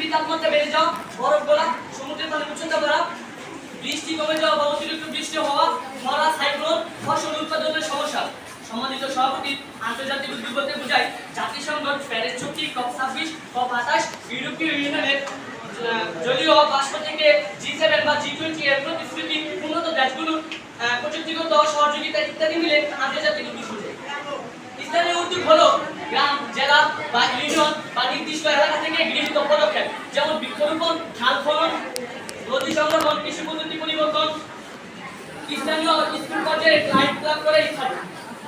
পৃথিবীর তাপমাত্রা বেড়ে যাওয়া, বরফ গলা, সমুদ্রের পানির উচ্চতা বাড়া, বৃষ্টি কমে যাওয়া বা অতিরিক্ত বৃষ্টি হওয়া, খরা, সাইক্লোন, ফসল উৎপাদনের সমস্যা। সম্মানিত সভাপতি, আন্তর্জাতিক উদ্যোগ বলতে বোঝায় জাতিসংঘ প্যারিস চুক্তি, COP26, COP28, ইউরোপীয় ইউনিয়নের জলীয় বাষ্প থেকে G7 বা G20 এর প্রতিশ্রুতি, উন্নত দেশগুলোর প্রযুক্তিগত সহযোগিতা ইত্যাদি মিলে আন্তর্জাতিক উদ্যোগ বোঝায়। স্থানীয় উদ্যোগ হলো গ্রাম, জেলা বা ইউনিয়ন বা নির্দিষ্ট এলাকা থেকে গৃহীত পদক্ষেপ, যেমন বৃক্ষরোপণ, খাল খনন, নদী সংরক্ষণ, কৃষি পদ্ধতি পরিবর্তন, স্থানীয় স্কুল পর্যায়ে ক্লাব ক্লাব করে ইত্যাদি।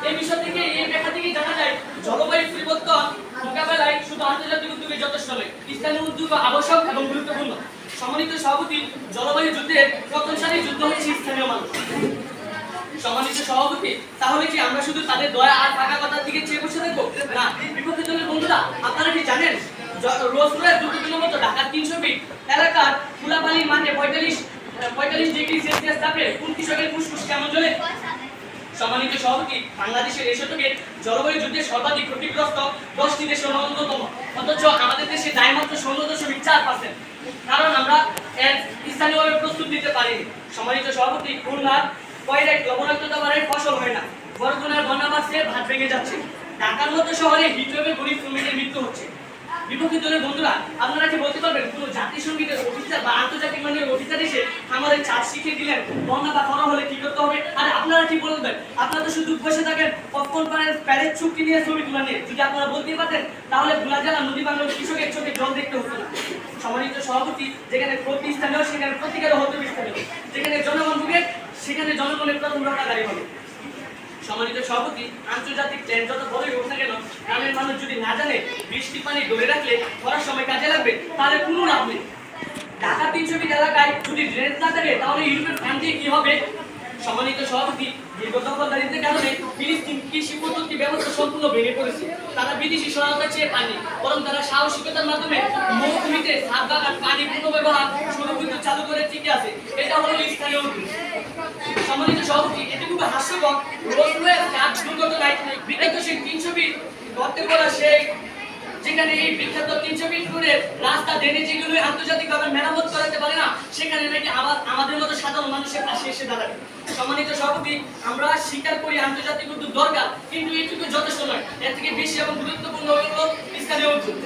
এই বিষয় থেকে এই ব্যাখ্যা থেকে জানা যায় জলবায়ু পরিবর্তন মোকাবেলায় শুধু আন্তর্জাতিক উদ্যোগে যথেষ্ট নয়, স্থানীয় উদ্যোগ আবশ্যক এবং গুরুত্বপূর্ণ। সম্মানিত সভাপতি, জলবায়ু যুদ্ধের প্রথম সারির যুদ্ধ হচ্ছে স্থানীয় মানুষ। সম্মানিত সভাপতি, তাহলে কি আমরা শুধু তাদের দয়া আর টাকা কথার দিকে চেয়ে বসে থাকবো? না, বিপক্ষে দলের বন্ধুরা, আপনারা কি জানেন রোজপুরের দুর্ঘটনার মতো ঢাকার 300 ফিট এলাকার ফুলাপালির মাঠে 45 ডিগ্রি সেলসিয়াস তাপে কোন কৃষকের ফুসফুস কেমন জ্বলে? সম্মানিত সভাপতি, বাংলাদেশের এই শতকে জলবায়ু যুদ্ধে সর্বাধিক ক্ষতিগ্রস্ত 10টি দেশের অন্যতম, অথচ আমাদের দেশে দায় মাত্র 16.4%, কারণ আমরা এর স্থানীয়ভাবে প্রস্তুত নিতে পারিনি। সম্মানিত সভাপতি, খুলনার কয়রায় লবণাক্ততা বাড়ায় ফসল হয় না, বরগুনার বন্যা বাড়ছে, ভাত ভেঙে যাচ্ছে, ঢাকার মতো শহরে হিটওয়েভে গরিব শ্রমিকের মৃত্যু হচ্ছে। বিপক্ষে দলের বন্ধুরা, আপনারা কি বলতে পারবেন কোন জাতিসংঘের অফিসার বা আন্তর্জাতিক মানের অফিসার এসে আমাদের চার্জ শিখিয়ে দিলেন বন্যা বা খরা হলে কি করতে হবে? আর আপনারা কি বলবেন? আপনারা তো শুধু বসে থাকেন পপকর্ন প্যারেজ চুক্তি নিয়ে, ছবি তুলে নিয়ে। যদি আপনারা বলতেই পারতেন তাহলে ভোলা জেলা নদী বাংলার কৃষকের চোখে জল দেখতে হতো না। সম্মানিত সভাপতি, যেখানে প্রতিষ্ঠানীয় সেখানে প্রতিকারও হতে স্থানীয়, যেখানে জনগণ ভুগে সেখানে জনগণের প্রথম রক্ষাকারী হবে। সম্মানিত সভাপতি, আন্তর্জাতিক ট্রেন যত বড়ই হোক না কেন, গ্রামের মানুষ যদি না জানে বৃষ্টির পানি ধরে রাখলে খরার সময় কাজে লাগবে, তাহলে কোনো লাভ নেই। ঢাকা 300 ফিট এলাকায় যদি ড্রেন না থাকে তাহলে ইউরোপের ফান্ড দিয়ে কি হবে? সম্মানিত সভাপতি, দীর্ঘ দখলদারিত্বের কারণে ফিলিস্তিন কৃষি প্রযুক্তি ব্যবস্থা সম্পূর্ণ ভেঙে পড়েছে। তারা বিদেশি সহায়তা চেয়ে পায়নি, বরং তারা সাহসিকতার মাধ্যমে মৌসুমীতে ছাদ বাগান, পানি পুনর্ব্যবহার, সৌরবিদ্যুৎ চালু করে টিকে আছে। এটা হলো স্থানীয় উদ্যোগ। সম্মানিত সভাপতি, এটি খুব হাস্যকর। রোডওয়ের কাজ দুর্ঘটনায় বিখ্যাত সেই 300 ফিট গর্তে পড়া সেই, যেখানে এই বিখ্যাত 300 ফিট রোডের রাস্তা ড্রেনেজ যেগুলো আন্তর্জাতিকভাবে মেরামত করাতে পারে না, সেখানে নাকি আবার আমাদের মতো সাধারণ মানুষের পাশে এসে দাঁড়াবে। সম্মানিত সভাপতি, আমরা স্বীকার করি আন্তর্জাতিক উদ্যোগ দরকার, কিন্তু এটুকু যথেষ্ট নয়। এর থেকে বেশি এবং গুরুত্বপূর্ণ হলো স্থানীয় উদ্যোগ।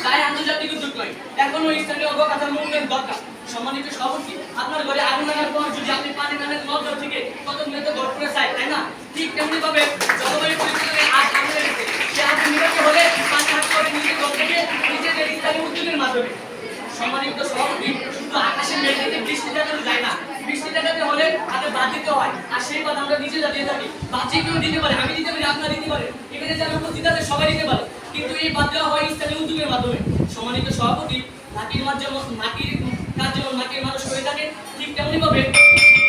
তাই আন্তর্জাতিক উদ্যোগ নয়, এখনো স্থানীয় অবকাঠামো উন্নয়ন দরকার। সম্মানিত সভাপতি, আপনার ঘরে আগুন লাগার পর যদি আপনি পানি টানের নজর থেকে কত মেতে ঘর করে চাই, তাই না? ঠিক তেমনি ভাবে জলবায়ু পরিবর্তনে আজ আগুন লেগেছে, সে আগুন নিভাতে হলে পানি হাত করে নিজের ঘর থেকে নিজেদের স্থানীয় উদ্যোগের মাধ্যমে। সম্মানিত সভাপতি, শুধু আকাশের মেঘ থেকে বৃষ্টি দেখানো যায় না, বৃষ্টি দেখাতে হলে আগে বাদ দিতে হয়, আর সেই বাদ আমরা নিজেরা দিয়ে থাকি। বাদ কেউ দিতে পারে, আমি দিতে পারি, আপনারা দিতে পারে, এখানে যারা উপস্থিত আছে সবাই দিতে পারে, কিন্তু এই বাদ দেওয়া হয় স্থানীয় উদ্যোগের মাধ্যমে। সম্মানিত সভাপতি, মাটির কাজ যেমন মাটির মানুষ করে থাকে, ঠিক তেমনি ভাবে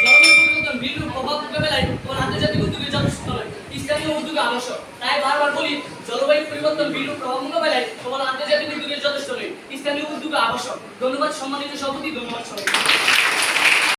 জলবায়ু পরিবর্তন বিরূপ প্রভাব মোকাবেলায় কোন আন্তর্জাতিক উদ্যোগে যথেষ্ট নয়, স্থানীয় উদ্যোগ আবশ্যক। তাই বারবার বলি, জলবায়ু পরিবর্তন বিরূপ প্রভাব মোকাবেলায় তোমার আন্তর্জাতিক উদ্যোগের যথেষ্ট নয়, স্থানীয় উদ্যোগ আবশ্যক। ধন্যবাদ সম্মানিত সভাপতি, ধন্যবাদ সবাই।